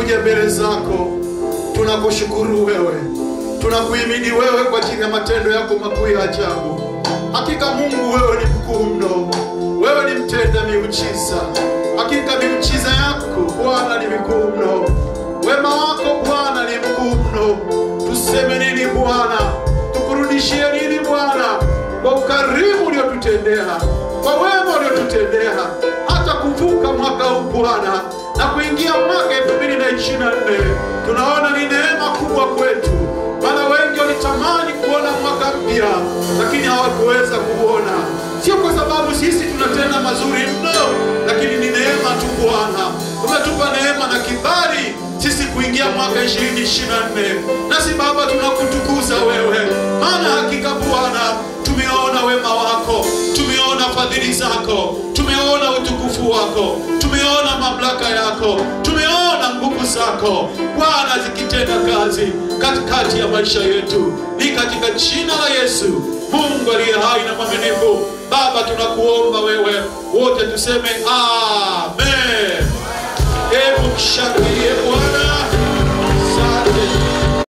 tunakuja mbele zako, tunakushukuru wewe, tunakuhimidi wewe kwa ajili ya matendo yako makuu ya ajabu. Hakika Mungu, wewe ni mkuu mno, wewe ni mtenda miujiza. Hakika miujiza yako Bwana ni mikuu mno, wema wako Bwana ni mkuu mno. Tuseme nini Bwana? Tukurudishie nini Bwana kwa ukarimu uliotutendea, kwa wema uliotutendea, hata kuvuka mwaka huu Bwana na kuingia mwaka 2024. Tunaona ni neema kubwa kwetu, maana wengi walitamani kuona mwaka mpya lakini hawakuweza kuona. Sio kwa sababu sisi tunatenda mazuri mno, lakini ni neema tu Bwana. Umetupa neema na kibali sisi kuingia mwaka 2024. Nasi Baba tunakutukuza wewe, maana hakika Bwana tumeona wema wako, tumeona fadhili zako, tumeona utukufu wako, tumeona mamlaka yako, tumeona nguvu zako Bwana zikitenda kazi katikati ya maisha yetu. Ni katika jina la Yesu, Mungu aliye hai na mwaminifu, Baba tunakuomba wewe, wote tuseme amen. Hebu mshangilie